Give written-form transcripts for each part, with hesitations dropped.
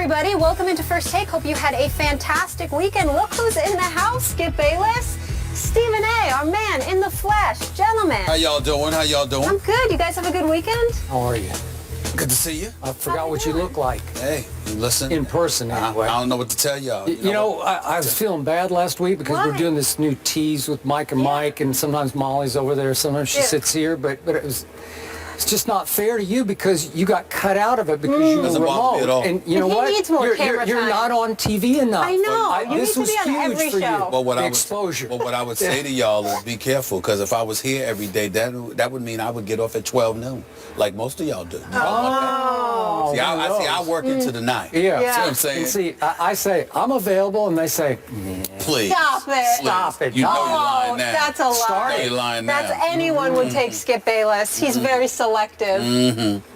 everybody. Welcome into First Take. Hope you had a fantastic weekend. Look who's in the house, Skip Bayless. Stephen A., our man in the flesh. Gentlemen. How y'all doing? I'm good. You guys have a good weekend? How are you? Good to see you. I forgot what you look like. Hey, you listen. In person, anyway. I don't know what to tell y'all. You know, I was feeling bad last week because Why? we're doing this new tease with Mike and Mike, and sometimes Molly's over there, sometimes she sits here, but it's just not fair to you because you got cut out of it because you were Doesn't bother me at all. remote. And you know He what? needs more camera you're time. not on TV enough. I know. You this need to was be on huge every for show. you. Well, The exposure. What I would say to y'all is be careful, because if I was here every day, that would mean I would get off at 12 noon, like most of y'all do. Oh, See, I work into the night. Yeah. See what I'm saying? And see, I say, I'm available, and they say, Please. Stop it. Stop it. You know Oh, you're lying now. That's a lie. You know you're lying now. That's anyone would take Skip Bayless. He's very selective.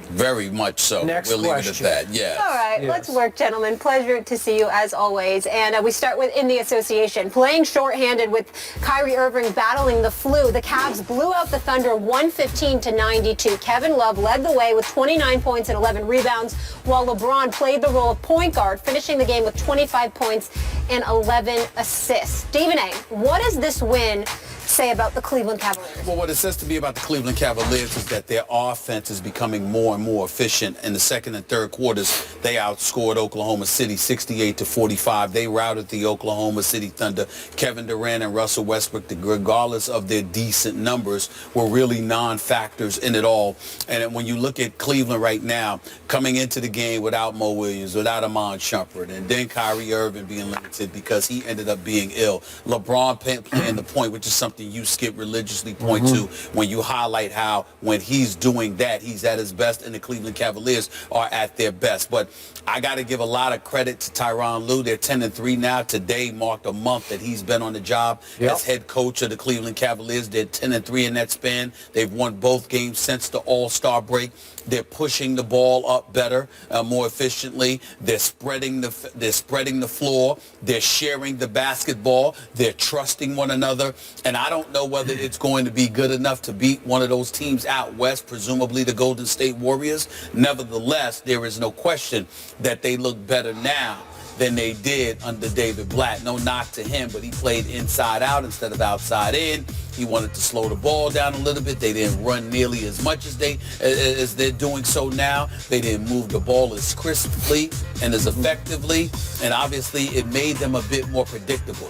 Very much so. Next we'll leave it at question. that. Yeah. All right, Yes. let's work, gentlemen. Pleasure to see you as always. And we start with in the association. Playing shorthanded with Kyrie Irving battling the flu, the Cavs blew out the Thunder 115-92. Kevin Love led the way with 29 points and 11 rebounds, while LeBron played the role of point guard, finishing the game with 25 points and 11 assists. Stephen A., what does this win say about the Cleveland Cavaliers? Well, what it says to me about the Cleveland Cavaliers is that their offense is becoming more and more efficient. In the second and third quarters, they outscored Oklahoma City 68-45. They routed the Oklahoma City Thunder. Kevin Durant and Russell Westbrook, regardless of their decent numbers, were really non-factors in it all. And when you look at Cleveland right now, coming into the game without Mo Williams, without Amon Shumpert, and then Kyrie Irving being limited because he ended up being ill. LeBron playing the point, which is something you, Skip, religiously point to when you highlight how when he's doing that, he's at his best, and the Cleveland Cavaliers are at their best. But I got to give a lot of credit to Tyronn Lue. They're 10-3 now. Today marked a month that he's been on the job as head coach of the Cleveland Cavaliers. They're 10-3 in that span. They've won both games since the All-Star break. They're pushing the ball up better, more efficiently. They're spreading the floor. They're sharing the basketball. They're trusting one another. And I don't know whether it's going to be good enough to beat one of those teams out west, presumably the Golden State Warriors. Nevertheless, there is no question that they look better now than they did under David Blatt. No knock to him, but he played inside out instead of outside in. He wanted to slow the ball down a little bit. They didn't run nearly as much as they're doing so now. They didn't move the ball as crisply and as effectively, and obviously it made them a bit more predictable.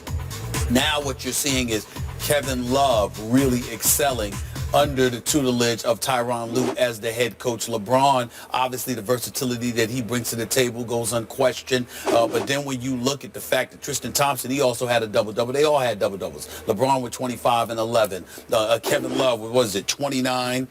Now what you're seeing is Kevin Love really excelling under the tutelage of Tyronn Lue as the head coach. LeBron, obviously the versatility that he brings to the table goes unquestioned. But then when you look at the fact that Tristan Thompson, he also had a double-double. They all had double-doubles. LeBron with 25 and 11. Kevin Love, what was it, 29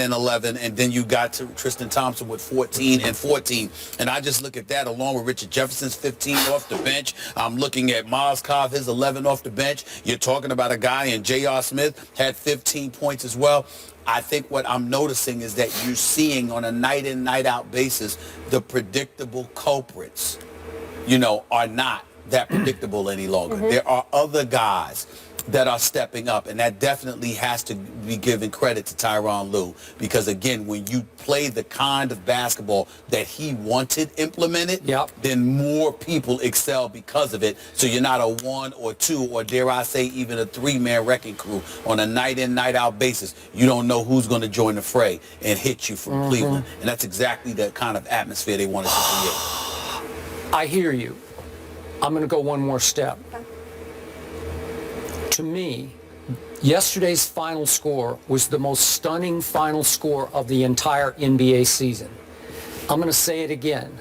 and 11. And then you got to Tristan Thompson with 14 and 14. And I just look at that along with Richard Jefferson's 15 off the bench. I'm looking at Mozgov, his 11 off the bench. You're talking about a guy, and J.R. Smith had 15 points as well. I think what I'm noticing is that you're seeing on a night-in, night-out basis, the predictable culprits, are not that predictable any longer. There are other guys that are stepping up, and that definitely has to be given credit to Tyronn Lue, because again, when you play the kind of basketball that he wanted implemented, then more people excel because of it. So you're not a 1 or 2 or dare I say even a 3-man wrecking crew on a night-in, night-out basis. You don't know who's going to join the fray and hit you from Cleveland, and that's exactly the kind of atmosphere they wanted to create. I hear you. I'm going to go one more step. To me, yesterday's final score was the most stunning final score of the entire NBA season. I'm going to say it again.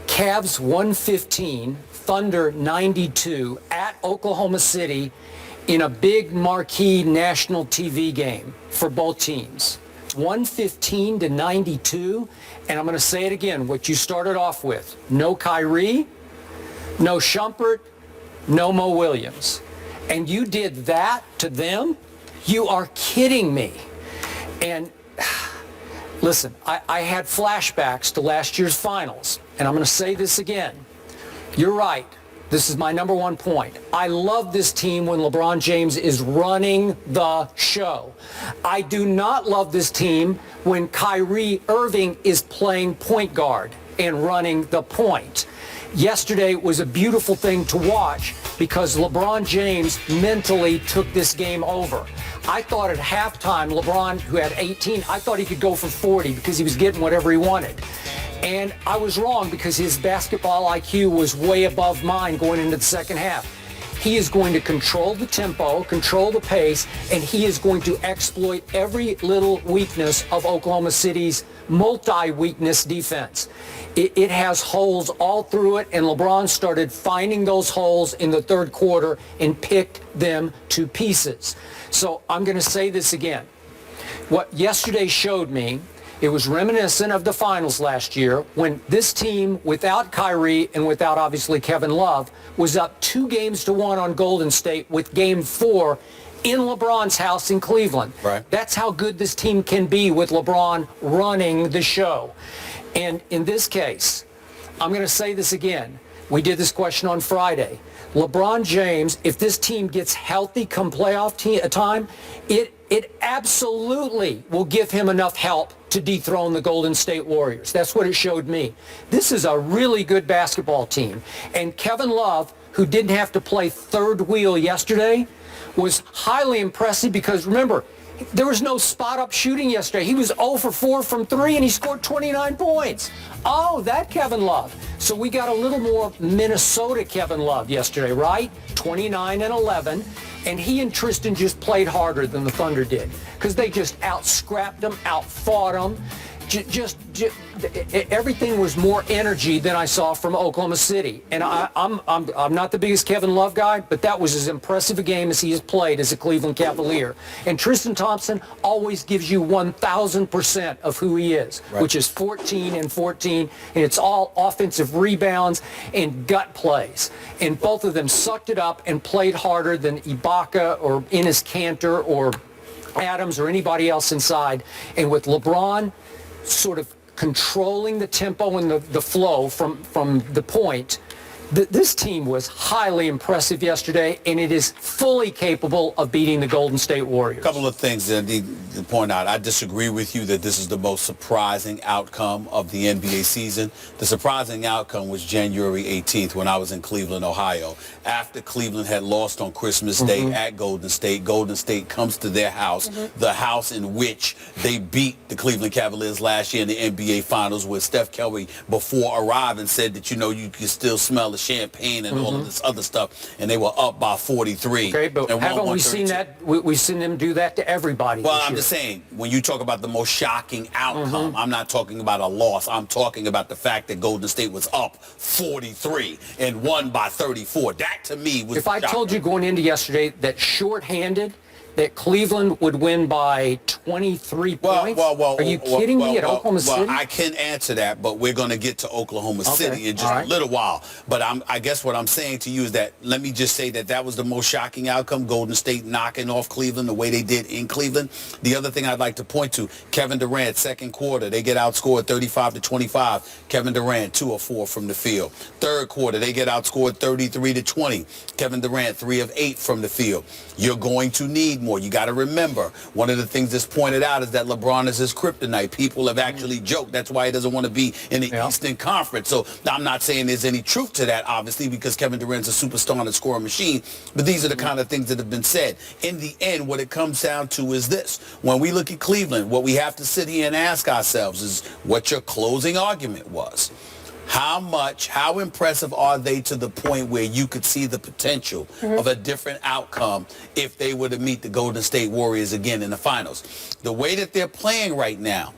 Cavs 115, Thunder 92 at Oklahoma City in a big marquee national TV game for both teams. 115-92, and I'm going to say it again, what you started off with. No Kyrie, no Shumpert, no Mo Williams. And you did that to them? You are kidding me. And listen, I had flashbacks to last year's finals, and I'm going to say this again. You're right. This is my number one point. I love this team when LeBron James is running the show. I do not love this team when Kyrie Irving is playing point guard and running the point. Yesterday was a beautiful thing to watch because LeBron James mentally took this game over. I thought at halftime, LeBron, who had 18, I thought he could go for 40 because he was getting whatever he wanted. And I was wrong because his basketball IQ was way above mine going into the second half. He is going to control the tempo, control the pace, and he is going to exploit every little weakness of Oklahoma City's multi-weakness defense. It has holes all through it, and LeBron started finding those holes in the third quarter and picked them to pieces. So I'm going to say this again. What yesterday showed me, it was reminiscent of the finals last year when this team, without Kyrie and without obviously Kevin Love, was up 2-1 on Golden State with Game 4 in LeBron's house in Cleveland. Right. That's how good this team can be with LeBron running the show. And in this case, I'm going to say this again. We did this question on Friday. LeBron James, if this team gets healthy come playoff time, it absolutely will give him enough help to dethrone the Golden State Warriors. That's what it showed me. This is a really good basketball team. And Kevin Love, who didn't have to play third wheel yesterday, was highly impressive because, remember, there was no spot-up shooting yesterday. He was 0 for 4 from 3, and he scored 29 points. Oh, that Kevin Love. So we got a little more Minnesota Kevin Love yesterday, right? 29 and 11. And he and Tristan just played harder than the Thunder did because they just out-scrapped them, out-fought them. Everything was more energy than I saw from Oklahoma City. And I'm not the biggest Kevin Love guy, but that was as impressive a game as he has played as a Cleveland Cavalier. And Tristan Thompson always gives you 1,000% of who he is, right, which is 14 and 14, and it's all offensive rebounds and gut plays. And both of them sucked it up and played harder than Ibaka or Enes Kanter or Adams or anybody else inside. And with LeBron sort of controlling the tempo and the flow from the point, this team was highly impressive yesterday, and it is fully capable of beating the Golden State Warriors. A couple of things that I need to point out. I disagree with you that this is the most surprising outcome of the NBA season. The surprising outcome was January 18th when I was in Cleveland, Ohio. After Cleveland had lost on Christmas Day at Golden State comes to their house, the house in which they beat the Cleveland Cavaliers last year in the NBA Finals, where Steph Curry before arrived and said that, you know, you can still smell the champagne and all of this other stuff, and they were up by 43. Okay, but haven't we seen that? We've seen them do that to everybody. Well, I'm just saying, when you talk about the most shocking outcome, I'm not talking about a loss. I'm talking about the fact that Golden State was up 43 and won by 34. That, to me, was If I told you going into yesterday that shorthanded, that Cleveland would win by 23 points? Are you kidding me at Oklahoma City? Well, I can answer that, but we're going to get to Oklahoma City in just a little while. But I guess what I'm saying to you is that, let me just say that was the most shocking outcome, Golden State knocking off Cleveland the way they did in Cleveland. The other thing I'd like to point to, Kevin Durant, second quarter, they get outscored 35-25. Kevin Durant, 2 of 4 from the field. Third quarter, they get outscored 33-20. Kevin Durant, 3 of 8 from the field. You're going to need more. You got to remember, one of the things that's pointed out is that LeBron is his kryptonite. People have actually joked that's why he doesn't want to be in the Eastern Conference. So I'm not saying there's any truth to that, obviously, because Kevin Durant's a superstar and a scoring machine. But these are the kind of things that have been said. In the end, what it comes down to is this. When we look at Cleveland, what we have to sit here and ask ourselves is what your closing argument was. How impressive are they to the point where you could see the potential of a different outcome if they were to meet the Golden State Warriors again in the finals? The way that they're playing right now,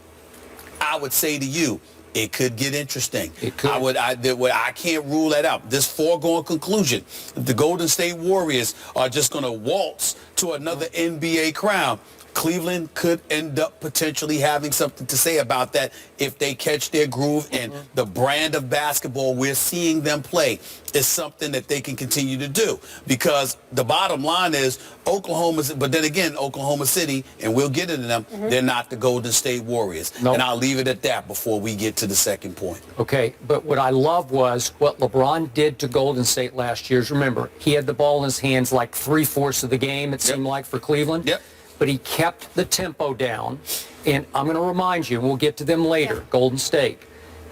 I would say to you, it could get interesting. It could. I can't rule that out. This foregone conclusion, the Golden State Warriors are just going to waltz to another NBA crown. Cleveland could end up potentially having something to say about that if they catch their groove, and the brand of basketball we're seeing them play is something that they can continue to do. Because the bottom line is Oklahoma City, and we'll get into them, they're not the Golden State Warriors. Nope. And I'll leave it at that before we get to the second point. Okay, but what I love was what LeBron did to Golden State last year. Remember, he had the ball in his hands like 3/4 of the game, it seemed like, for Cleveland. Yep. but he kept the tempo down. And I'm going to remind you, and we'll get to them later, Golden State.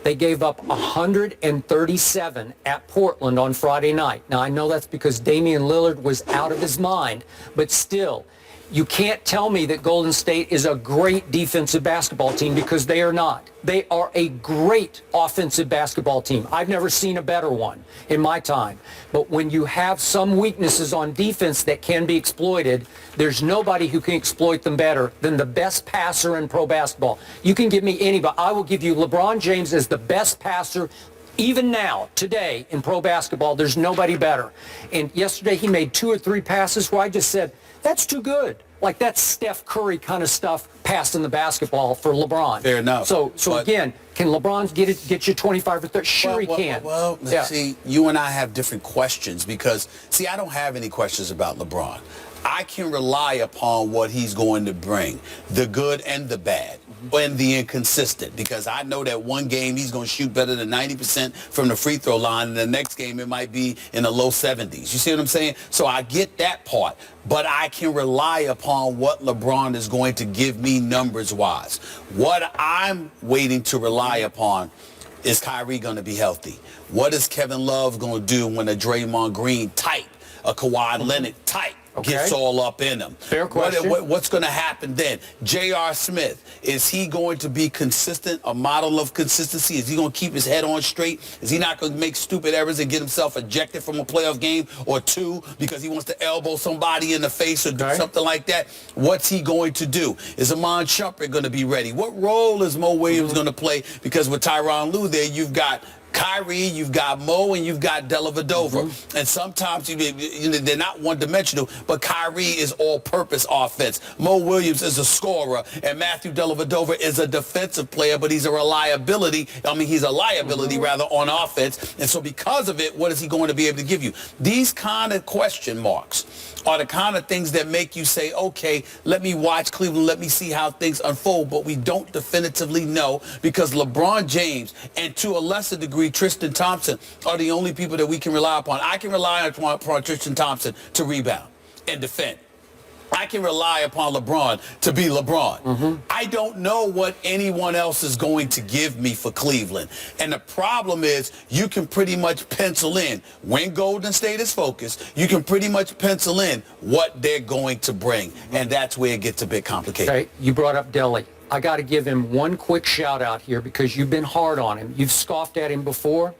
They gave up 137 at Portland on Friday night. Now, I know that's because Damian Lillard was out of his mind, but still, you can't tell me that Golden State is a great defensive basketball team, because they are not. They are a great offensive basketball team. I've never seen a better one in my time. But when you have some weaknesses on defense that can be exploited, there's nobody who can exploit them better than the best passer in pro basketball. You can give me anybody. I will give you LeBron James as the best passer. Even now, today, in pro basketball, there's nobody better. And yesterday he made 2 or 3 passes where I just said, that's too good. Like, that's Steph Curry kind of stuff passing the basketball for LeBron. Fair enough. So again, can LeBron get you 25 or 30? Sure, he can. Well, see, you and I have different questions because, see, I don't have any questions about LeBron. I can rely upon what he's going to bring, the good and the bad, and the inconsistent, because I know that one game he's going to shoot better than 90% from the free throw line, and the next game it might be in the low 70s. You see what I'm saying? So I get that part, but I can rely upon what LeBron is going to give me numbers-wise. What I'm waiting to rely upon is Kyrie going to be healthy? What is Kevin Love going to do when a Draymond Green type, a Kawhi Leonard type, gets all up in him? Fair question. What's going to happen then? J.R. Smith, is he going to be consistent, a model of consistency? Is he going to keep his head on straight? Is he not going to make stupid errors and get himself ejected from a playoff game or 2 because he wants to elbow somebody in the face or do something like that? What's he going to do? Is Amon Shumpert going to be ready? What role is Mo Williams going to play? Because with Tyronn Lue there, you've got Kyrie, you've got Mo, and you've got Dellavedova. And sometimes they're not one-dimensional, but Kyrie is all-purpose offense. Mo Williams is a scorer, and Matthew Dellavedova is a defensive player, but he's a reliability. He's a liability, rather, on offense. And so because of it, what is he going to be able to give you? These kind of question marks are the kind of things that make you say, okay, let me watch Cleveland, let me see how things unfold, but we don't definitively know, because LeBron James and to a lesser degree Tristan Thompson are the only people that we can rely upon. I can rely upon Tristan Thompson to rebound and defend. I can rely upon LeBron to be LeBron. I don't know what anyone else is going to give me for Cleveland. And the problem is you can pretty much pencil in, when Golden State is focused, you can pretty much pencil in what they're going to bring. And that's where it gets a bit complicated. Okay, you brought up Delly. I got to give him one quick shout out here, because you've been hard on him. You've scoffed at him before.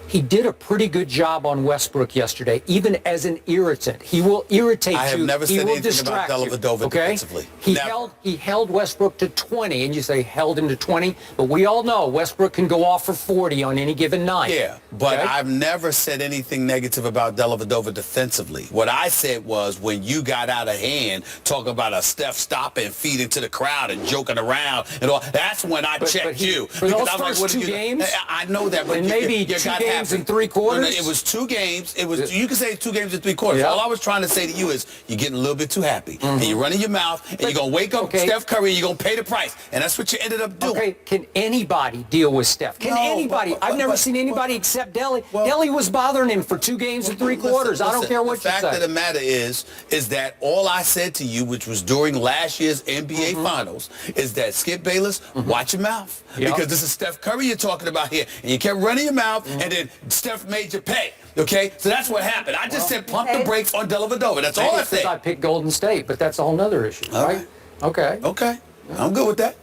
He did a pretty good job on Westbrook yesterday, even as an irritant. He will irritate you. I have never said anything about Dellavedova defensively. He held Westbrook to 20, and you say held him to 20, but we all know Westbrook can go off for 40 on any given night. Yeah, but I've never said anything negative about Dellavedova defensively. What I said was, when you got out of hand, talking about a Steph stopping, feeding to the crowd and joking around and all, that's when I checked you. For those first 2 games, I know that, but and maybe 2 games in 3 quarters. It was 2 games. It was, you can say 2 games in 3 quarters. All I was trying to say to you is, you're getting a little bit too happy, and you're running your mouth, and you're gonna wake up Steph Curry, and you're gonna pay the price, and that's what you ended up doing. Okay, can anybody deal with Steph? Can anybody? I've never seen anybody except Delly. Delly was bothering him for 2 games and 3 quarters. I don't care what you say. The fact of the matter is that all I said to you, which was during last year's NBA Finals, is that Skip Bayless, watch your mouth, because this is Steph Curry you're talking about here, and you kept running your mouth, and then Steph made you pay. Okay, so that's what happened. I just said pump the brakes on Dellavedova. That's all I said. I picked Golden State, but that's a whole nother issue, right? Okay. Okay, I'm good with that.